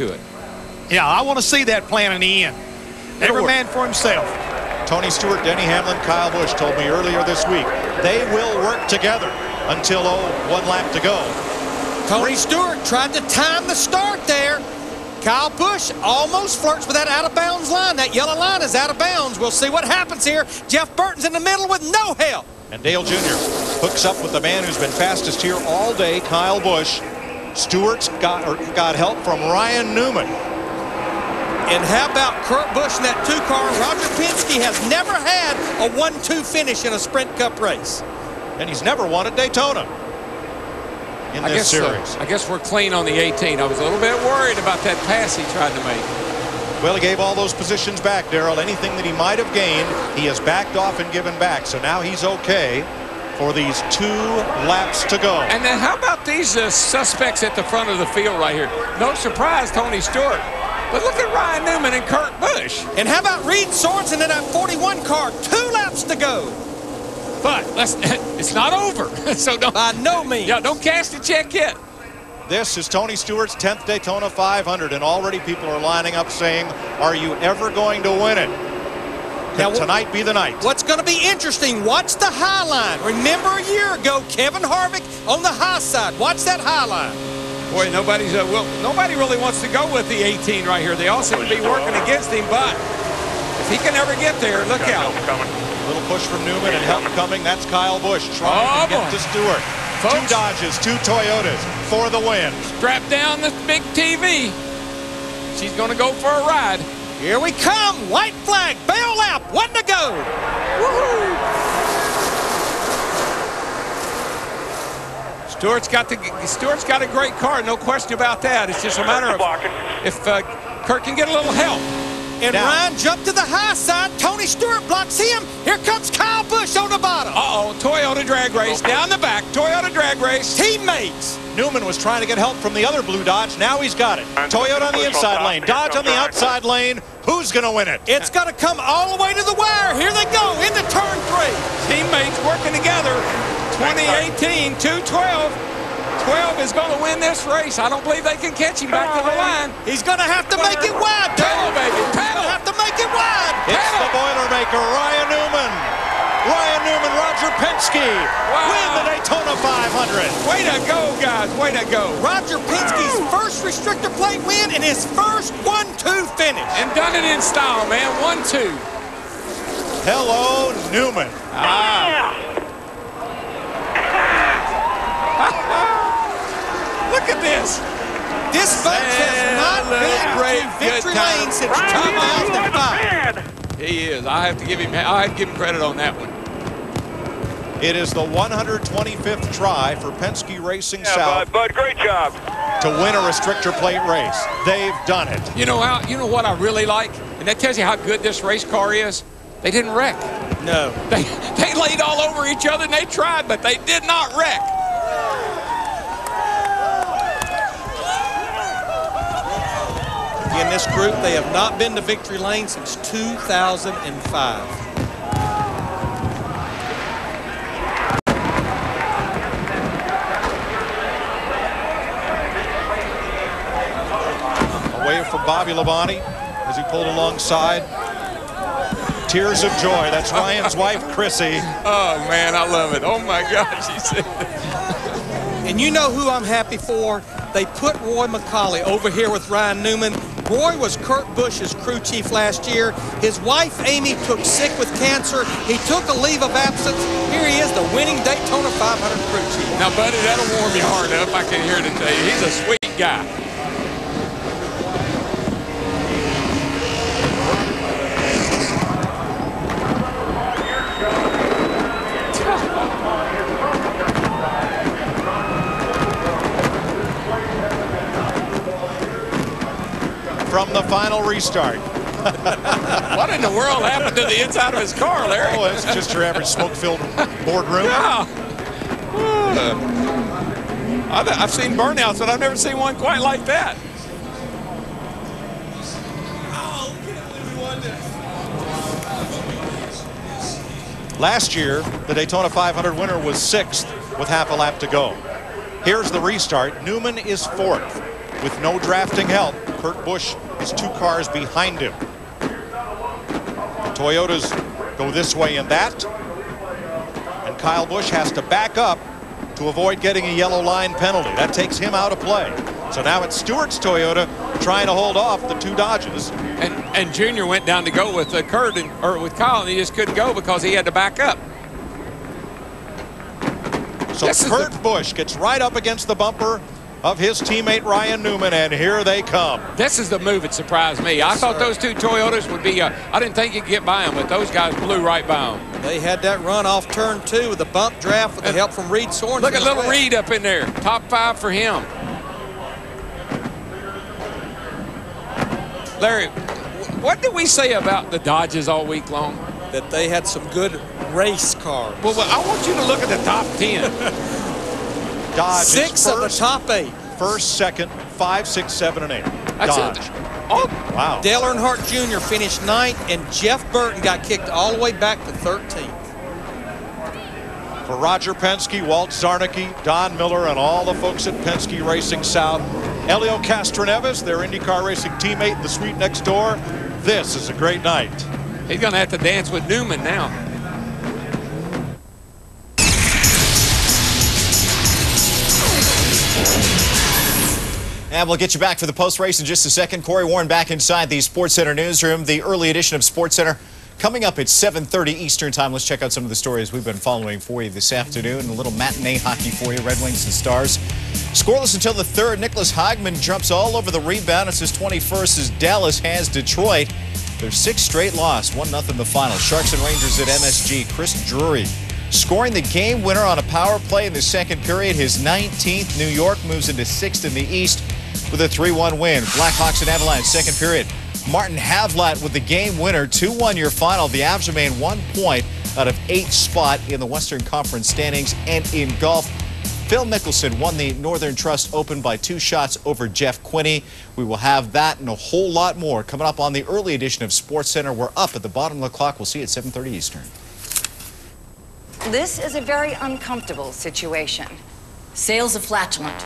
to it. Yeah, I want to see that plan in the end. Every man for himself. Tony Stewart, Denny Hamlin, Kyle Busch told me earlier this week they will work together until, one lap to go. Tony Stewart tried to time the start there. Kyle Busch almost flirts with that out-of-bounds line. That yellow line is out of bounds. We'll see what happens here. Jeff Burton's in the middle with no help. And Dale Jr. hooks up with the man who's been fastest here all day, Kyle Busch. Stewart's got help from Ryan Newman. And how about Kurt Busch in that 2-car? Roger Penske has never had a 1-2 finish in a Sprint Cup race. And he's never won at Daytona in this series. I guess we're clean on the 18. I was a little bit worried about that pass he tried to make. Well, he gave all those positions back, Darrell. Anything that he might have gained, he has backed off and given back. So now he's okay for these 2 laps to go. And then how about these suspects at the front of the field right here? No surprise, Tony Stewart. But look at Ryan Newman and Kurt Busch. And how about Reed Sorensen in that 41 car? 2 laps to go. But it's not over. So don't, by no means. Yeah, don't cash the check yet. This is Tony Stewart's 10th Daytona 500, and already people are lining up saying, are you ever going to win it? Can tonight be the night? What's going to be interesting, watch the high line. Remember a year ago, Kevin Harvick on the high side. Watch that high line. Boy, nobody really wants to go with the 18 right here. They all seem to be working against him, but if he can ever get there, look out. A little push from Newman and help coming. That's Kyle Busch trying to get to Stewart. Folks, 2 Dodges, 2 Toyotas for the win. Strap down this big TV. She's going to go for a ride. Here we come. White flag. Bail lap. 1 to go. Woohoo! Stewart's got a great car. No question about that. It's just a matter of if Kurt can get a little help. And now, Ryan jumped to the high side. Tony Stewart blocks him. Here comes Kyle Busch on the bottom. Uh-oh, Toyota drag race. Down the back, Toyota drag race. Teammates. Newman was trying to get help from the other blue Dodge. Now he's got it. Toyota on the inside lane. Dodge on the outside lane. Who's going to win it? It's going to come all the way to the wire. Here they go into turn 3. Teammates working together. 2018, 212. 12 is going to win this race. I don't believe they can catch him back to the line. He's going to have to make it wide. Pedal, baby, pedal. Have to make it wide. It's the Boilermaker, Ryan Newman. Ryan Newman, Roger Penske win the Daytona 500. Way to go, guys. Way to go. Roger Penske's first restrictor plate win and his first 1-2 finish. And done it in style, man. 1-2. Hello, Newman. Look at this. This folks has not been to victory lane since 2005. He is. I have to give him credit on that one. It is the 125th try for Penske Racing South. Bud, great job. To win a restrictor plate race. They've done it. You know what I really like? And that tells you how good this race car is. They didn't wreck. No. They laid all over each other and they tried, but they did not wreck. In this group, they have not been to victory lane since 2005. Away from Bobby Labonte as he pulled alongside. Tears of joy. That's Ryan's wife, Chrissy. Oh, man, I love it. Oh, my gosh. And you know who I'm happy for? They put Roy McCauley over here with Ryan Newman. Roy was Kurt Busch's crew chief last year. His wife, Amy, took sick with cancer. He took a leave of absence. Here he is, the winning Daytona 500 crew chief. Now, buddy, that'll warm your heart up. I can hear it tell you. He's a sweet guy. From the final restart. What in the world happened to the inside of his car, Larry? Oh, it's just your average smoke-filled boardroom. Yeah. I've seen burnouts, but I've never seen one quite like that. Last year, the Daytona 500 winner was 6th with half a lap to go. Here's the restart. Newman is 4th. with no drafting help. Kurt Busch is 2 cars behind him. The Toyotas go this way and that. And Kyle Busch has to back up to avoid getting a yellow line penalty. That takes him out of play. So now it's Stewart's Toyota trying to hold off the 2 Dodges. And Junior went down to go with Kurt or with Kyle, and he just couldn't go because he had to back up. So Kurt Busch gets right up against the bumper of his teammate Ryan Newman, and here they come. This is the move that surprised me. I thought those 2 Toyotas would be, I didn't think you could get by them, but those guys blew right by them. They had that run off turn 2 with the bump draft with the help from Reed Sorensen. Look at little Reed up in there. Top 5 for him. Larry, what did we say about the Dodges all week long? That they had some good race cars. Well, I want you to look at the top 10. Dodge 6 of the top 8. First, second, 5, 6, 7, and 8. That's Dodge. Oh, Wow. Dale Earnhardt Jr. finished 9th, and Jeff Burton got kicked all the way back to 13th. For Roger Penske, Walt Zarnicki, Don Miller, and all the folks at Penske Racing South, Helio Castroneves, their IndyCar racing teammate in the suite next door, this is a great night. he's going to have to dance with Newman now. And we'll get you back for the post-race in just a second. Corey Warren back inside the SportsCenter newsroom. The early edition of SportsCenter coming up at 7:30 Eastern time. Let's check out some of the stories we've been following for you this afternoon. A little matinee hockey for you, Red Wings and Stars. Scoreless until the 3rd. Nicholas Hogman jumps all over the rebound. It's his 21st as Dallas has Detroit. Their 6th straight loss, 1-0 the final. Sharks and Rangers at MSG. Chris Drury scoring the game winner on a power play in the 2nd period. His 19th. New York moves into 6th in the East with a 3-1 win. Blackhawks and Avalanche, 2nd period. Martin Havlat with the game winner, 2-1 your final. The Avs remain 1 point out of 8th spot in the Western Conference standings. And in golf, Phil Mickelson won the Northern Trust Open by 2 shots over Jeff Quinney. We will have that and a whole lot more coming up on the early edition of SportsCenter. We're up at the bottom of the clock. We'll see you at 7:30 Eastern. This is a very uncomfortable situation. Sales of flatulent.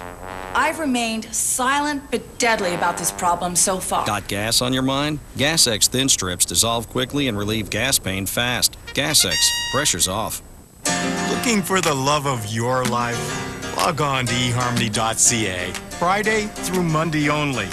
I've remained silent but deadly about this problem so far. Got gas on your mind? Gas-X thin strips dissolve quickly and relieve gas pain fast. Gas-X, pressure's off. Looking for the love of your life? Log on to eharmony.ca. Friday through Monday only.